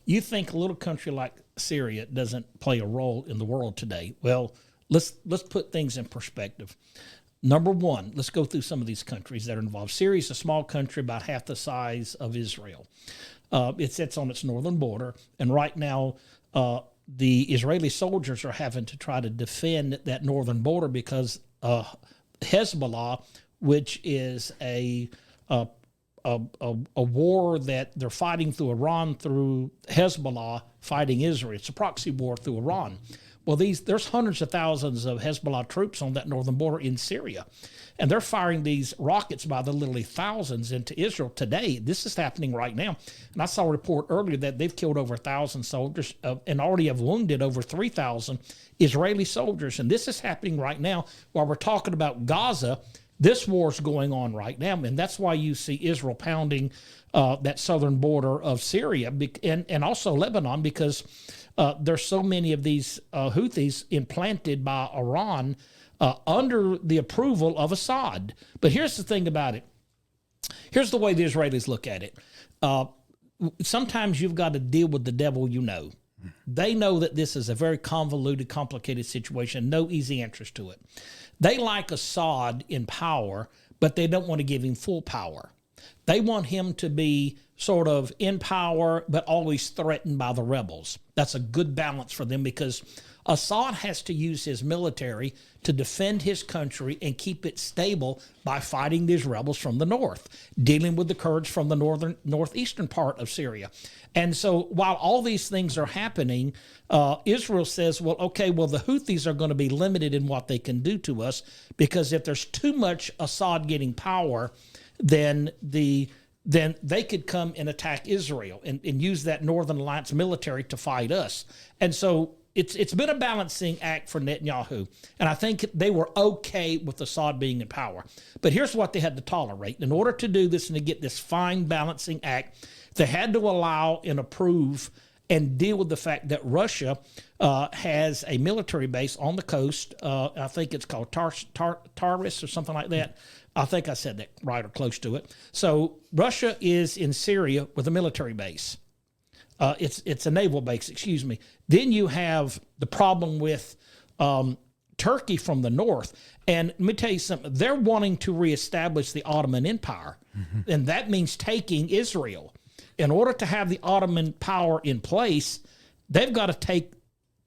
You think a little country like Syria doesn't play a role in the world today? Well, let's put things in perspective. Number one, let's go through some of these countries that are involved. Syria is a small country, about half the size of Israel. It sits on its northern border, and right now the Israeli soldiers are having to try to defend that northern border because Hezbollah, which is a war that they're fighting through Iran, through Hezbollah fighting Israel. It's a proxy war through Iran. Well, there's hundreds of thousands of Hezbollah troops on that northern border in Syria, and they're firing these rockets by the literally thousands into Israel today. This is happening right now. And I saw a report earlier that they've killed over 1,000 soldiers and already have wounded over 3,000 Israeli soldiers. And this is happening right now while we're talking about Gaza. This war's going on right now, and that's why you see Israel pounding that southern border of Syria and also Lebanon, because there's so many of these Houthis implanted by Iran under the approval of Assad. But here's the thing about it. Here's the way the Israelis look at it. Sometimes you've got to deal with the devil you know. They know that this is a very convoluted, complicated situation, no easy answers to it. They like Assad in power, but they don't want to give him full power. They want him to be sort of in power, but always threatened by the rebels. That's a good balance for them, because Assad has to use his military to defend his country and keep it stable by fighting these rebels from the north, dealing with the Kurds from the northeastern part of Syria. And so while all these things are happening, Israel says, well, okay, well, the Houthis are going to be limited in what they can do to us, because if there's too much Assad getting power, then they could come and attack Israel and use that Northern Alliance military to fight us. And so it's been a balancing act for Netanyahu. And I think they were okay with Assad being in power. But here's what they had to tolerate. In order to do this and to get this fine balancing act, they had to allow and approve and deal with the fact that Russia has a military base on the coast. I think it's called Taris or something like that. I think I said that right or close to it. So Russia is in Syria with a military base. It's a naval base, excuse me. Then you have the problem with Turkey from the north. And let me tell you something. They're wanting to reestablish the Ottoman Empire. Mm-hmm. And that means taking Israel. In order to have the Ottoman power in place, they've got to take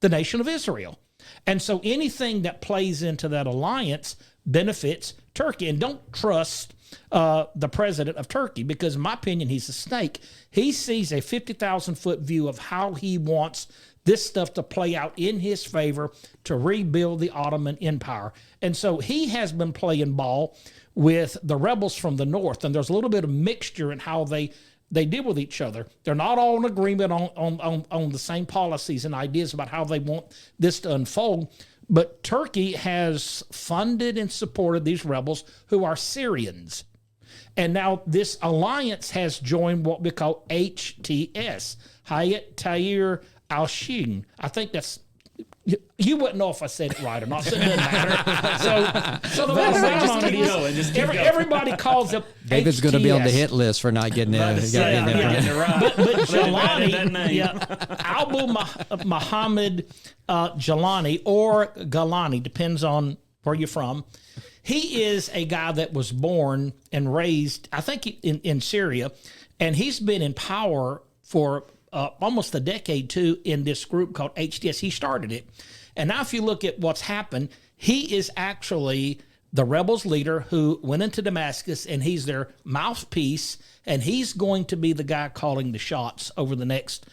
the nation of Israel. And so anything that plays into that alliance benefits Turkey. And don't trust the president of Turkey, because in my opinion, he's a snake. He sees a 50,000-foot view of how he wants this stuff to play out in his favor to rebuild the Ottoman Empire. And so he has been playing ball with the rebels from the north, and there's a little bit of mixture in how they deal with each other. They're not all in agreement on the same policies and ideas about how they want this to unfold. But Turkey has funded and supported these rebels who are Syrians. And now this alliance has joined what we call HTS, Hayat Tahrir al-Sham. I think that's, you wouldn't know if I said it right or not, so it doesn't matter. So the bottom line is, everybody calls it David's going to be on the hit list for not getting it. But Jelani, Abu Muhammad Jelani or Galani, depends on where you're from. He is a guy that was born and raised, I think, in Syria, and he's been in power for almost a decade, too, in this group called HTS. He started it. And now if you look at what's happened, he is actually the rebels leader who went into Damascus, and he's their mouthpiece, and he's going to be the guy calling the shots over the next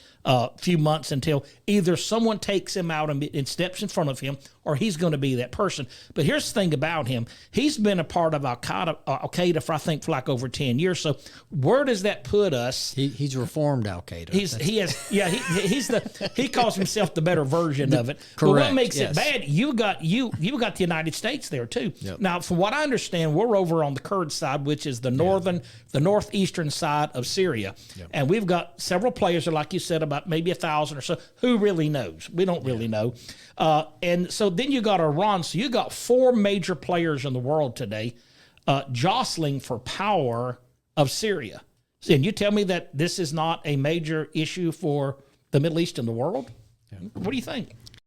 few months until either someone takes him out and steps in front of him, or he's going to be that person. But here's the thing about him. He's been a part of Al-Qaeda for, I think, for like over 10 years. So where does that put us? He's reformed Al-Qaeda. He calls himself the better version of it. Correct. But what makes it bad, you got the United States there too. Yep. Now, from what I understand, we're over on the Kurd side, which is the northeastern side of Syria. Yep. And we've got several players, like you said, about maybe 1,000 or so. Who really knows? We don't really know. And so then you got Iran. So you got four major players in the world today jostling for power of Syria. And you tell me that this is not a major issue for the Middle East and the world? What do you think?